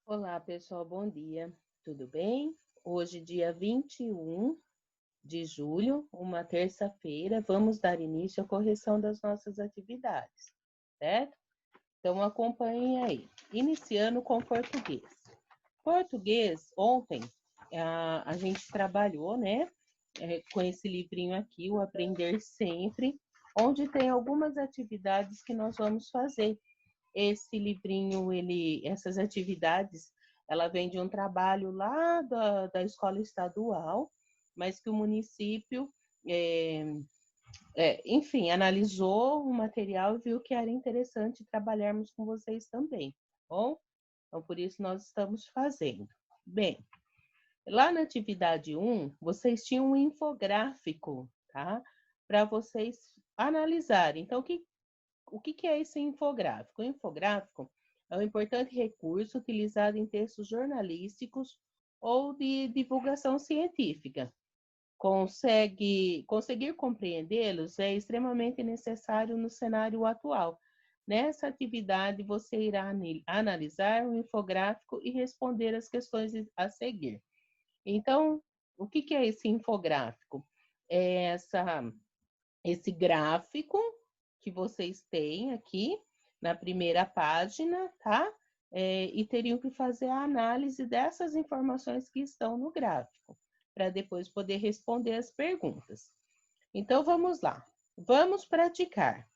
Olá, pessoal, bom dia. Tudo bem? Hoje, dia 21 de julho, uma terça-feira, vamos dar início à correção das nossas atividades, certo? Então, acompanhem aí. Iniciando com português. Português, ontem, a gente trabalhou, né, com esse livrinho aqui, o Aprender Sempre, onde tem algumas atividades que nós vamos fazer. Esse livrinho, essas atividades, ela vem de um trabalho lá da escola estadual, mas que o município, enfim, analisou o material e viu que era interessante trabalharmos com vocês também, tá bom? Então, por isso nós estamos fazendo. Bem, lá na atividade 1, vocês tinham um infográfico, tá? Para vocês analisarem. Então, o que é esse infográfico? O infográfico é um importante recurso utilizado em textos jornalísticos ou de divulgação científica. Conseguir compreendê-los é extremamente necessário no cenário atual. Nessa atividade, você irá analisar o infográfico e responder as questões a seguir. Então, o que é esse infográfico? É esse gráfico que vocês têm aqui na primeira página, tá? E teriam que fazer a análise dessas informações que estão no gráfico, para depois poder responder as perguntas. Então, vamos lá. Vamos praticar.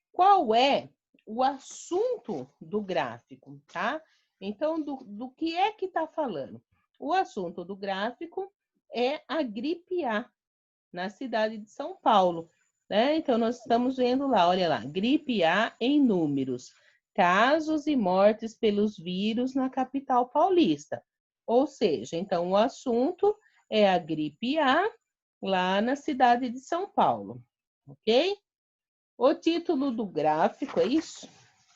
Qual é o assunto do gráfico, tá? Então, do que é que está falando? O assunto do gráfico é a gripe A, na cidade de São Paulo, né? Então, nós estamos vendo lá, olha lá, gripe A em números, casos e mortes pelos vírus na capital paulista. Ou seja, então, o assunto é a gripe A lá na cidade de São Paulo, ok? O título do gráfico, é isso?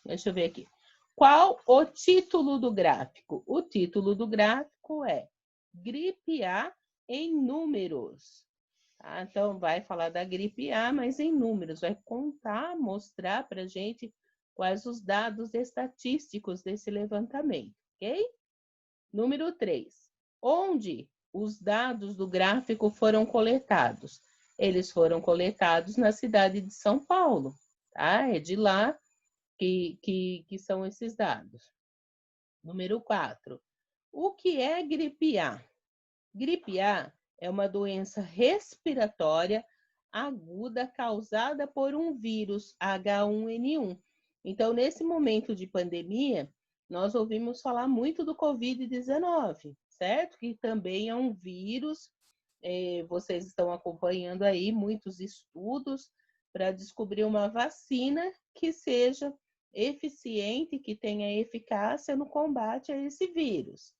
Deixa eu ver aqui. Qual o título do gráfico? O título do gráfico é Gripe A em números. Tá? Então, vai falar da gripe A, mas em números, vai contar, mostrar para a gente quais os dados estatísticos desse levantamento, ok? Número 3. Onde os dados do gráfico foram coletados? Eles foram coletados na cidade de São Paulo, tá? É de lá que são esses dados. Número 4. O que é gripe A? Gripe A é uma doença respiratória aguda causada por um vírus H1N1. Então, nesse momento de pandemia, nós ouvimos falar muito do Covid-19, certo? Que também é um vírus. Vocês estão acompanhando aí muitos estudos para descobrir uma vacina que seja eficiente, que tenha eficácia no combate a esse vírus.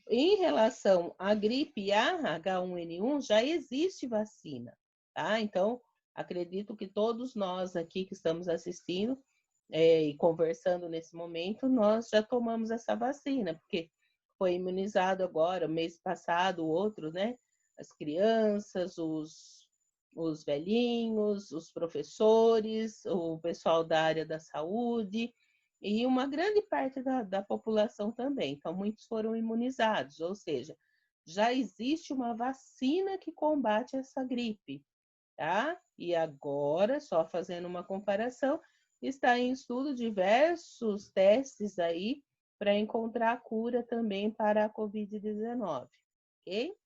Em relação à gripe A, H1N1, já existe vacina, tá? Então, acredito que todos nós aqui que estamos assistindo e conversando nesse momento, nós já tomamos essa vacina, porque foi imunizado agora, mês passado, o outro, né? As crianças, os velhinhos, os professores, o pessoal da área da saúde, e uma grande parte da população também. Então, muitos foram imunizados, ou seja, já existe uma vacina que combate essa gripe, tá? E agora, só fazendo uma comparação, está em estudo diversos testes aí para encontrar a cura também para a Covid-19, ok?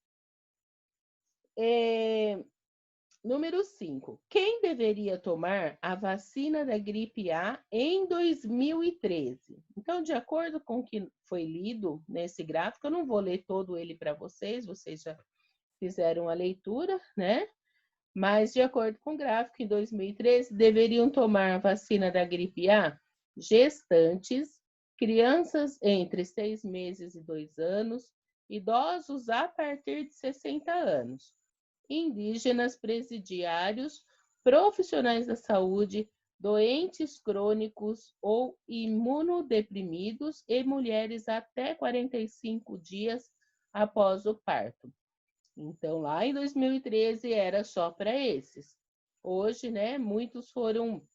Número 5. Quem deveria tomar a vacina da gripe A em 2013? Então, de acordo com o que foi lido nesse gráfico, eu não vou ler todo ele para vocês já fizeram a leitura, né? Mas, de acordo com o gráfico, em 2013, deveriam tomar a vacina da gripe A gestantes, crianças entre 6 meses e 2 anos, idosos a partir de 60 anos, indígenas, presidiários, profissionais da saúde, doentes crônicos ou imunodeprimidos e mulheres até 45 dias após o parto. Então, lá em 2013 era só para esses. Hoje, né, muitos foram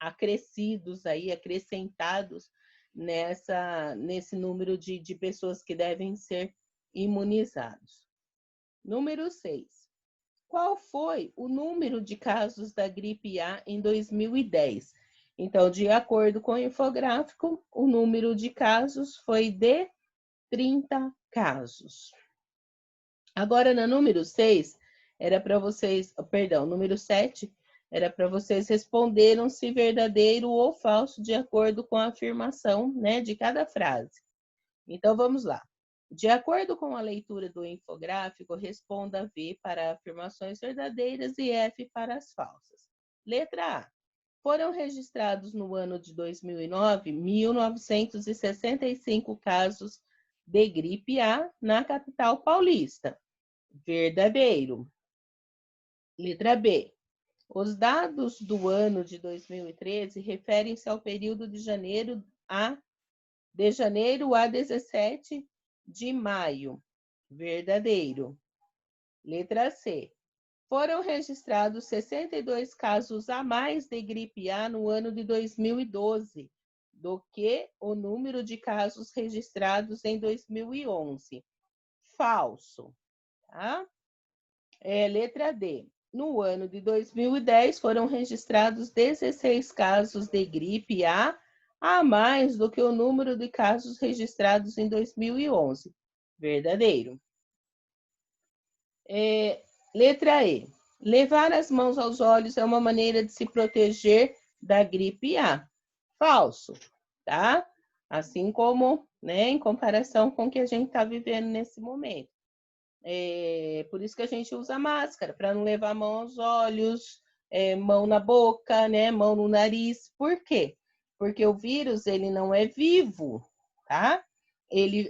acrescidos aí, acrescentados nesse número de pessoas que devem ser imunizados. Número 6. Qual foi o número de casos da gripe A em 2010? Então, de acordo com o infográfico, o número de casos foi de 30 casos. Agora, no número 6, era para vocês, perdão, número 7, era para vocês responderem se verdadeiro ou falso de acordo com a afirmação, né, de cada frase. Então, vamos lá. De acordo com a leitura do infográfico, responda V para afirmações verdadeiras e F para as falsas. Letra A. Foram registrados no ano de 2009, 1.965 casos de gripe A na capital paulista. Verdadeiro. Letra B. Os dados do ano de 2013 referem-se ao período de janeiro a 17 de maio. Verdadeiro. Letra C. Foram registrados 62 casos a mais de gripe A no ano de 2012 do que o número de casos registrados em 2011. Falso. Tá? Letra D. No ano de 2010, foram registrados 16 casos de gripe A mais do que o número de casos registrados em 2011. Verdadeiro. Letra E. Levar as mãos aos olhos é uma maneira de se proteger da gripe A. Falso, tá? Assim como, né, em comparação com o que a gente está vivendo nesse momento. Por isso que a gente usa máscara, para não levar a mão aos olhos, mão na boca, né, mão no nariz. Por quê? Porque o vírus, ele não é vivo, tá? Ele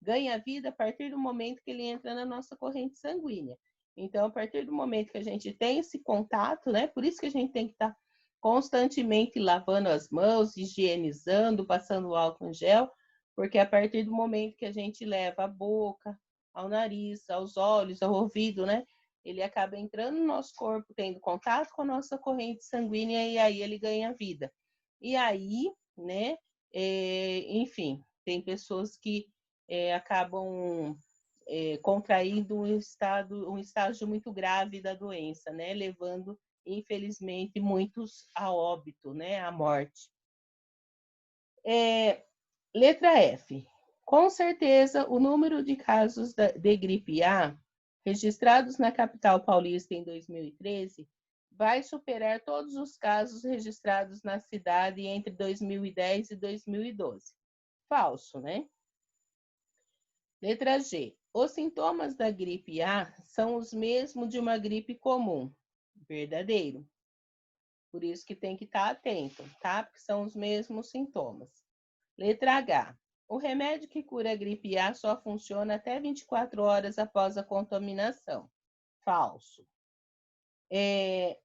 ganha vida a partir do momento que ele entra na nossa corrente sanguínea. Então, a partir do momento que a gente tem esse contato, né? Por isso que a gente tem que estar constantemente lavando as mãos, higienizando, passando álcool em gel, porque a partir do momento que a gente leva a boca, ao nariz, aos olhos, ao ouvido, né? Ele acaba entrando no nosso corpo, tendo contato com a nossa corrente sanguínea e aí ele ganha vida. E aí, né? Enfim, tem pessoas que acabam contraindo um estágio muito grave da doença, né? Levando, infelizmente, muitos a óbito, né? À morte. Letra F. Com certeza, o número de casos de gripe A registrados na capital paulista em 2013 vai superar todos os casos registrados na cidade entre 2010 e 2012. Falso, né? Letra G. Os sintomas da gripe A são os mesmos de uma gripe comum. Verdadeiro. Por isso que tem que estar atento, tá? Porque são os mesmos sintomas. Letra H. O remédio que cura a gripe A só funciona até 24 horas após a contaminação. Falso.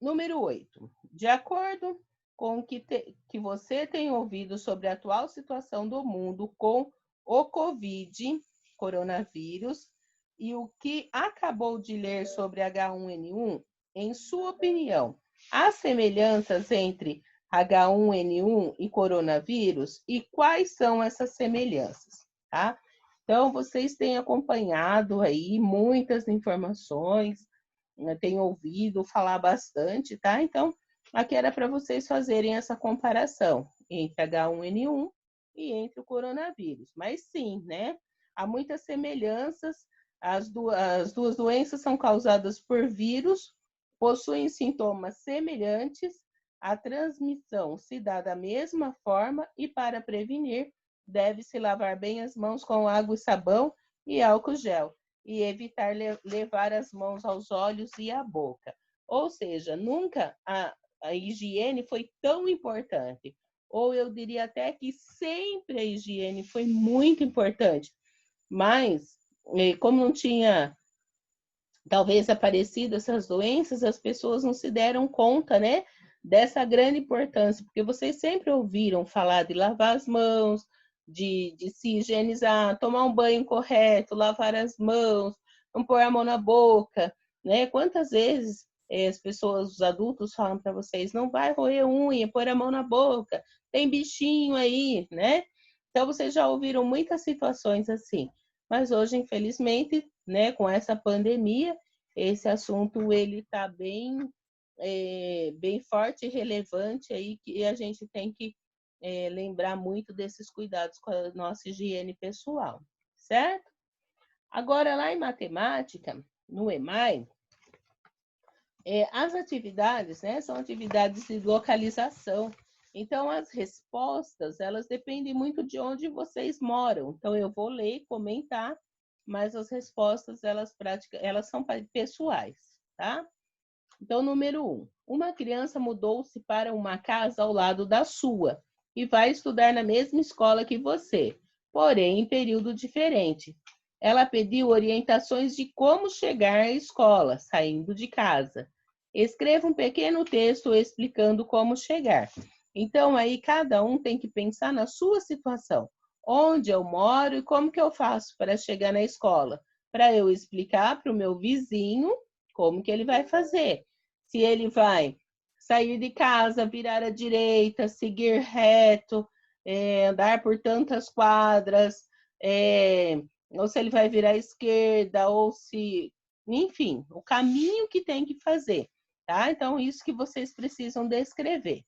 Número 8. De acordo com o que você tem ouvido sobre a atual situação do mundo com o coronavírus, e o que acabou de ler sobre H1N1, em sua opinião, há semelhanças entre H1N1 e coronavírus? E quais são essas semelhanças? Tá? Então, vocês têm acompanhado aí muitas informações, têm ouvido falar bastante, tá? Então, aqui era para vocês fazerem essa comparação entre H1N1 e entre o coronavírus. Mas sim, né? Há muitas semelhanças. As duas doenças são causadas por vírus, possuem sintomas semelhantes, a transmissão se dá da mesma forma e, para prevenir, deve-se lavar bem as mãos com água e sabão e álcool gel e evitar levar as mãos aos olhos e à boca. Ou seja, nunca a higiene foi tão importante. Ou eu diria até que sempre a higiene foi muito importante. Mas, como não tinha, talvez, aparecido essas doenças, as pessoas não se deram conta, né, dessa grande importância, porque vocês sempre ouviram falar de lavar as mãos, de se higienizar, tomar um banho correto, lavar as mãos, não pôr a mão na boca, né? Quantas vezes as pessoas, os adultos falam para vocês, não vai roer unha, pôr a mão na boca, tem bichinho aí, né? Então, vocês já ouviram muitas situações assim. Mas hoje, infelizmente, né, com essa pandemia, esse assunto ele está bem forte e relevante aí, que a gente tem que lembrar muito desses cuidados com a nossa higiene pessoal, certo? Agora, lá em matemática, no EMAI, as atividades, né, são atividades de localização. Então, as respostas, elas dependem muito de onde vocês moram. Então, eu vou ler e comentar, mas as respostas, elas são pessoais, tá? Então, número 1. Uma criança mudou-se para uma casa ao lado da sua e vai estudar na mesma escola que você, porém em período diferente. Ela pediu orientações de como chegar à escola, saindo de casa. Escreva um pequeno texto explicando como chegar. Então, aí cada um tem que pensar na sua situação. Onde eu moro e como que eu faço para chegar na escola? Para eu explicar para o meu vizinho como que ele vai fazer. Se ele vai sair de casa, virar à direita, seguir reto, andar por tantas quadras, ou se ele vai virar à esquerda, ou se... Enfim, o caminho que tem que fazer, tá? Então, isso que vocês precisam descrever.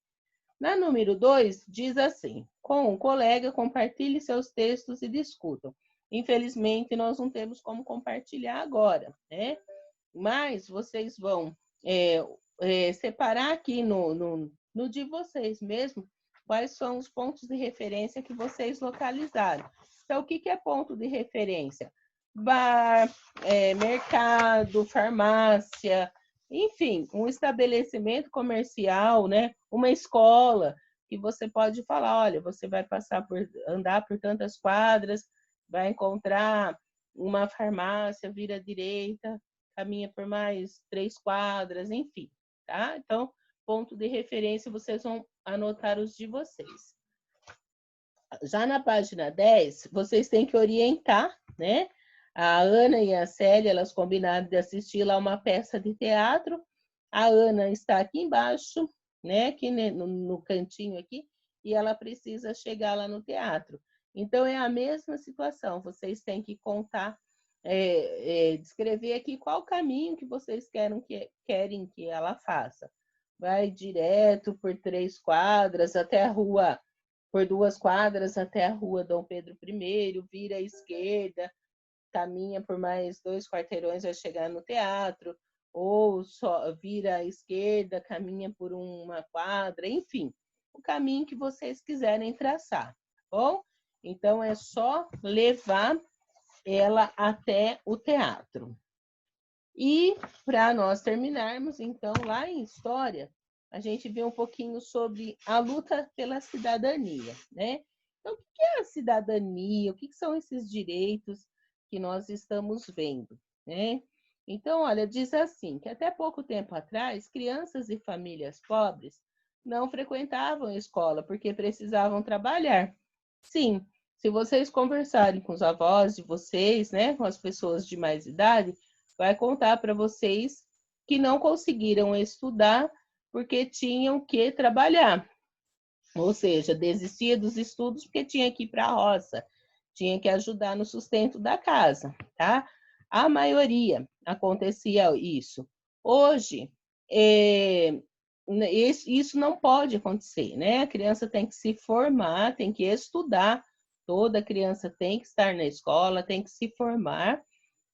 Na número 2, diz assim: com um colega, compartilhe seus textos e discutam. Infelizmente, nós não temos como compartilhar agora, né? Mas vocês vão separar aqui no de vocês mesmo quais são os pontos de referência que vocês localizaram. Então, o que é ponto de referência? Bar, mercado, farmácia, enfim, um estabelecimento comercial, né? Uma escola, que você pode falar, olha, você vai andar por tantas quadras, vai encontrar uma farmácia, vira à direita, caminha por mais 3 quadras, enfim, tá? Então, ponto de referência, vocês vão anotar os de vocês. Já na página 10, vocês têm que orientar, né? A Ana e a Célia, elas combinaram de assistir lá uma peça de teatro. A Ana está aqui embaixo, né? Aqui no cantinho aqui, e ela precisa chegar lá no teatro. Então, é a mesma situação. Vocês têm que contar, descrever aqui qual caminho que vocês querem que ela faça. Vai direto por 3 quadras até a rua, por 2 quadras até a rua Dom Pedro I, vira à esquerda, caminha por mais 2 quarteirões, vai chegar no teatro, ou só vira à esquerda, caminha por uma quadra, enfim, o caminho que vocês quiserem traçar, tá bom? Então, é só levar ela até o teatro. E, para nós terminarmos, então, lá em História, a gente vê um pouquinho sobre a luta pela cidadania, né? Então, o que é a cidadania? O que são esses direitos que nós estamos vendo, né? Então, olha, diz assim, que até pouco tempo atrás, crianças e famílias pobres não frequentavam a escola porque precisavam trabalhar. Sim, se vocês conversarem com os avós de vocês, né, com as pessoas de mais idade, vai contar para vocês que não conseguiram estudar porque tinham que trabalhar. Ou seja, desistia dos estudos porque tinha que ir para a roça, tinha que ajudar no sustento da casa, tá? A maioria acontecia isso. Hoje, isso não pode acontecer, né? A criança tem que se formar, tem que estudar, toda criança tem que estar na escola, tem que se formar,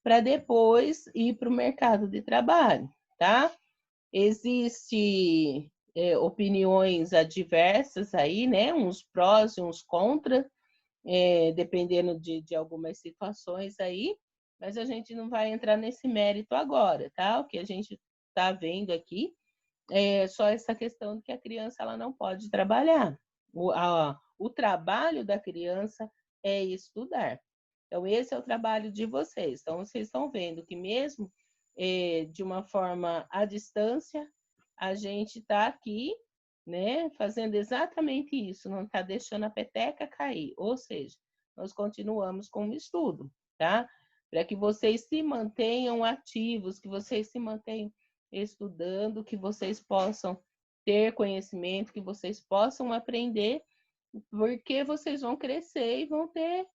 para depois ir para o mercado de trabalho, tá? Existem opiniões adversas aí, né? Uns prós e uns contras, dependendo de algumas situações aí, mas a gente não vai entrar nesse mérito agora, tá? O que a gente está vendo aqui é só essa questão de que a criança ela não pode trabalhar. O trabalho da criança é estudar. Então, esse é o trabalho de vocês. Então, vocês estão vendo que mesmo de uma forma à distância, a gente está aqui, né, fazendo exatamente isso, não está deixando a peteca cair. Ou seja, nós continuamos com o estudo, tá? Para que vocês se mantenham ativos, que vocês se mantenham estudando, que vocês possam ter conhecimento, que vocês possam aprender, porque vocês vão crescer e vão ter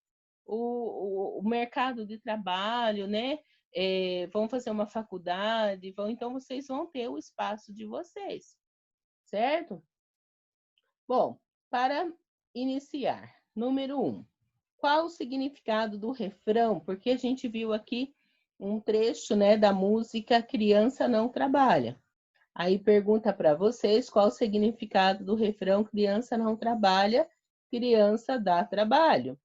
o mercado de trabalho, né? Vão fazer uma faculdade, então vocês vão ter o espaço de vocês, certo? Bom, para iniciar, número 1, qual o significado do refrão? Porque a gente viu aqui um trecho, né, da música Criança Não Trabalha. Aí pergunta para vocês qual o significado do refrão Criança Não Trabalha, Criança Dá Trabalho.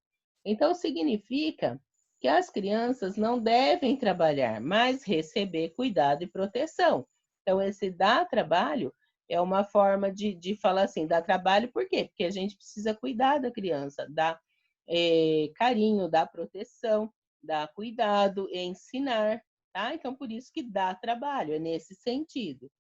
Então, significa que as crianças não devem trabalhar, mas receber cuidado e proteção. Então, esse dar trabalho é uma forma de falar assim, dar trabalho por quê? Porque a gente precisa cuidar da criança, dar carinho, dar proteção, dar cuidado, ensinar, tá? Então, por isso que dá trabalho, é nesse sentido.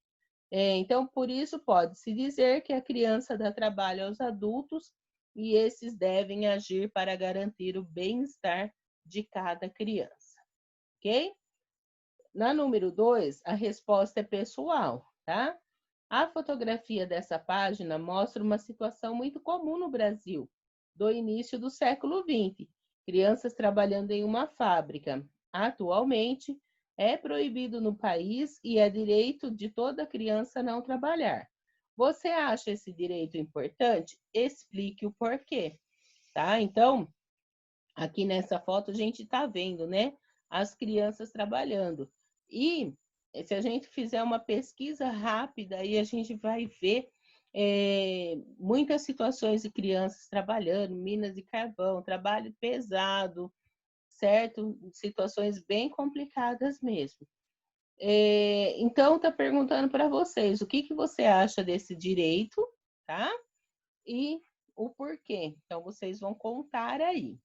Então, por isso pode-se dizer que a criança dá trabalho aos adultos e esses devem agir para garantir o bem-estar de cada criança, ok? Na número 2, a resposta é pessoal, tá? A fotografia dessa página mostra uma situação muito comum no Brasil, do início do século XX. Crianças trabalhando em uma fábrica. Atualmente, é proibido no país e é direito de toda criança não trabalhar. Você acha esse direito importante? Explique o porquê, tá? Então, aqui nessa foto a gente está vendo, né, as crianças trabalhando. E se a gente fizer uma pesquisa rápida, aí a gente vai ver muitas situações de crianças trabalhando, minas de carvão, trabalho pesado, certo? Situações bem complicadas mesmo. Então, está perguntando para vocês, o que você acha desse direito, tá? E o porquê. Então, vocês vão contar aí.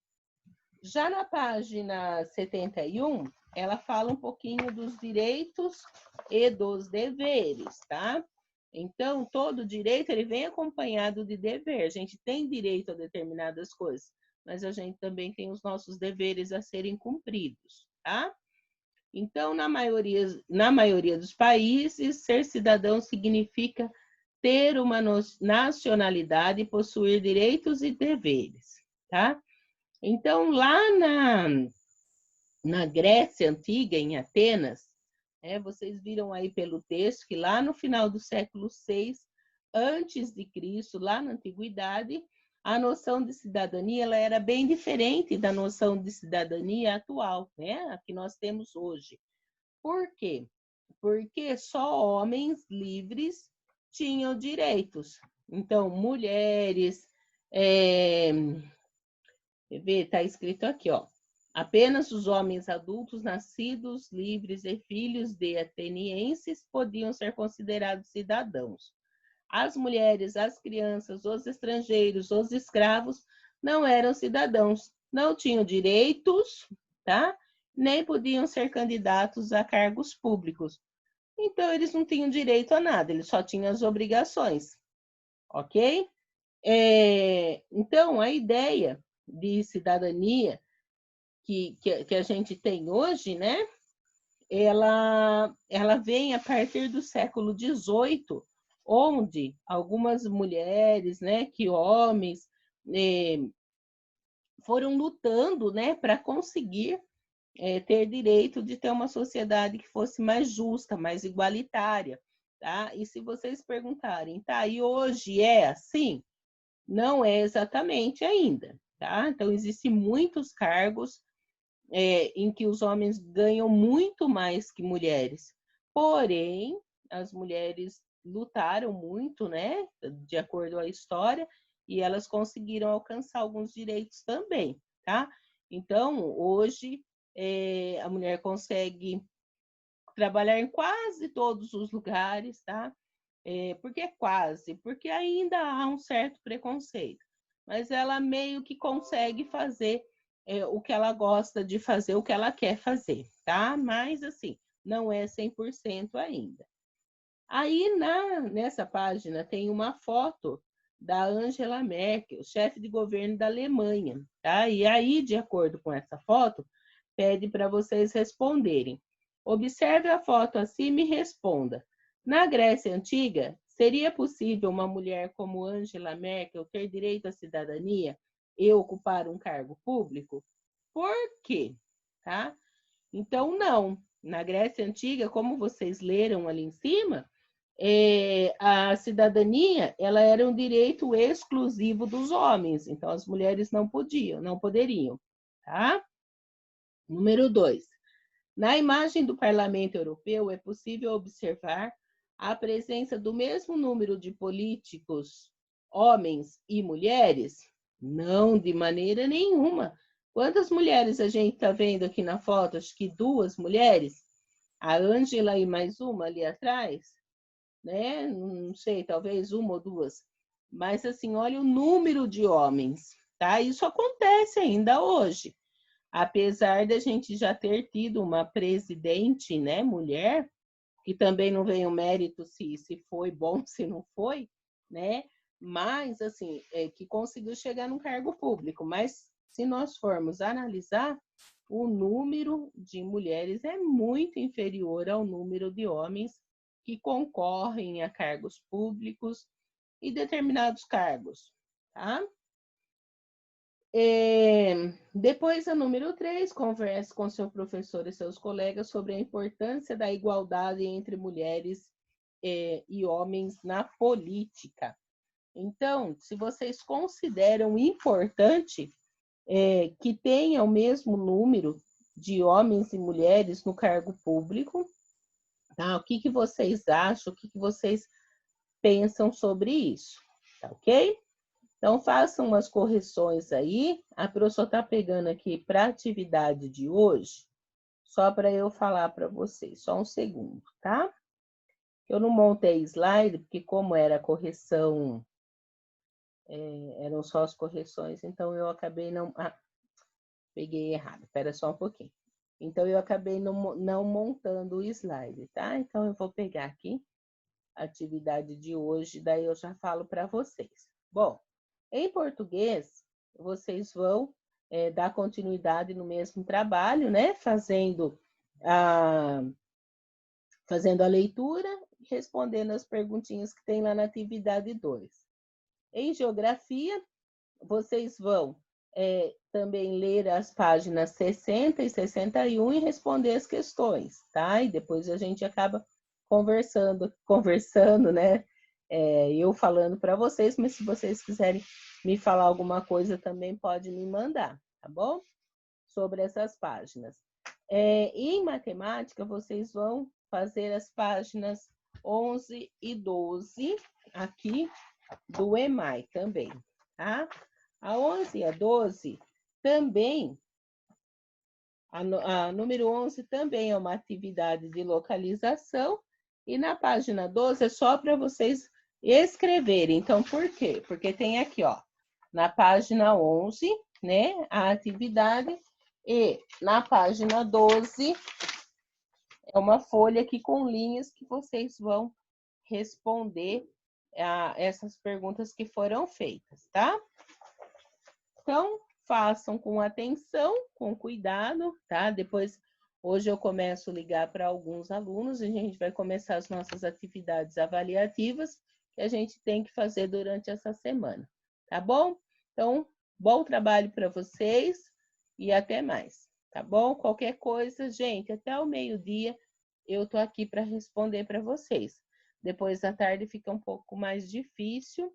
Já na página 71, ela fala um pouquinho dos direitos e dos deveres, tá? Então, todo direito, ele vem acompanhado de dever. A gente tem direito a determinadas coisas, mas a gente também tem os nossos deveres a serem cumpridos, tá? Então, na maioria dos países, ser cidadão significa ter uma nacionalidade e possuir direitos e deveres, tá? Então, lá na Grécia Antiga, em Atenas, vocês viram aí pelo texto que lá no final do século VI, antes de Cristo, lá na Antiguidade, a noção de cidadania ela era bem diferente da noção de cidadania atual, né? A que nós temos hoje. Por quê? Porque só homens livres tinham direitos. Então, mulheres, está escrito aqui, ó. Apenas os homens adultos nascidos, livres e filhos de atenienses podiam ser considerados cidadãos. As mulheres, as crianças, os estrangeiros, os escravos não eram cidadãos, não tinham direitos, tá? Nem podiam ser candidatos a cargos públicos. Então, eles não tinham direito a nada, eles só tinham as obrigações, ok? Então, a ideia de cidadania que a gente tem hoje, né? Ela vem a partir do século XVIII, onde algumas mulheres, né, que homens foram lutando, né, para conseguir ter direito de ter uma sociedade que fosse mais justa, mais igualitária, tá? E se vocês perguntarem, tá, e hoje é assim? Não é exatamente ainda, tá? Então, existem muitos cargos em que os homens ganham muito mais que mulheres. Porém, as mulheres lutaram muito, né, de acordo à história, e elas conseguiram alcançar alguns direitos também, tá? Então, hoje, a mulher consegue trabalhar em quase todos os lugares, tá? Por que quase? Porque ainda há um certo preconceito, mas ela meio que consegue fazer o que ela gosta de fazer, o que ela quer fazer, tá? Mas, assim, não é 100% ainda. Aí, nessa página, tem uma foto da Angela Merkel, chefe de governo da Alemanha, tá? E aí, de acordo com essa foto, pede para vocês responderem. Observe a foto acima e responda. Na Grécia Antiga, seria possível uma mulher como Angela Merkel ter direito à cidadania e ocupar um cargo público? Por quê? Tá? Então, não. Na Grécia Antiga, como vocês leram ali em cima, a cidadania ela era um direito exclusivo dos homens. Então, as mulheres não poderiam. Tá? Número 2. Na imagem do Parlamento Europeu, é possível observar a presença do mesmo número de políticos, homens e mulheres? Não, de maneira nenhuma. Quantas mulheres a gente está vendo aqui na foto? Acho que 2 mulheres. A Ângela e mais uma ali atrás, né? Não sei, talvez 1 ou 2. Mas assim, olha o número de homens, tá? Isso acontece ainda hoje. Apesar da gente já ter tido uma presidente, né, mulher, que também não vem o mérito se foi bom, se não foi, né? Mas, assim, que conseguiu chegar num cargo público. Mas, se nós formos analisar, o número de mulheres é muito inferior ao número de homens que concorrem a cargos públicos e determinados cargos, tá? Depois, a número 3, converse com seu professor e seus colegas sobre a importância da igualdade entre mulheres e homens na política. Então, se vocês consideram importante que tenha o mesmo número de homens e mulheres no cargo público, tá? O que vocês acham, o que vocês pensam sobre isso, tá ok? Então, façam umas correções aí. A professora está pegando aqui para a atividade de hoje, só para eu falar para vocês. Só um segundo, tá? Eu não montei slide, porque como era correção, eram só as correções, então eu acabei não... peguei errado. Espera só um pouquinho. Então, eu acabei não montando o slide, tá? Então, eu vou pegar aqui a atividade de hoje, daí eu já falo para vocês. Bom, em português, vocês vão dar continuidade no mesmo trabalho, né? Fazendo a leitura e respondendo as perguntinhas que tem lá na atividade 2. Em geografia, vocês vão também ler as páginas 60 e 61 e responder as questões, tá? E depois a gente acaba conversando, né? Eu falando para vocês, mas se vocês quiserem me falar alguma coisa também pode me mandar, tá bom? Sobre essas páginas. Em matemática, vocês vão fazer as páginas 11 e 12 aqui do EMAI também, tá? A 11 e a 12 também, a número 11 também é uma atividade de localização, e na página 12 é só para vocês escreverem. Então, por quê? Porque tem aqui, ó, na página 11, né, a atividade, e na página 12 é uma folha aqui com linhas que vocês vão responder a essas perguntas que foram feitas, tá? Então, façam com atenção, com cuidado, tá? Depois, hoje eu começo a ligar para alguns alunos e a gente vai começar as nossas atividades avaliativas que a gente tem que fazer durante essa semana, tá bom? Então, bom trabalho para vocês e até mais, tá bom? Qualquer coisa, gente, até o meio-dia eu tô aqui para responder para vocês. Depois da tarde fica um pouco mais difícil.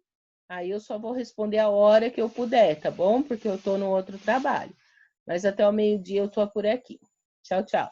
Aí eu só vou responder a hora que eu puder, tá bom? Porque eu tô no outro trabalho. Mas até o meio-dia eu tô por aqui. Tchau, tchau.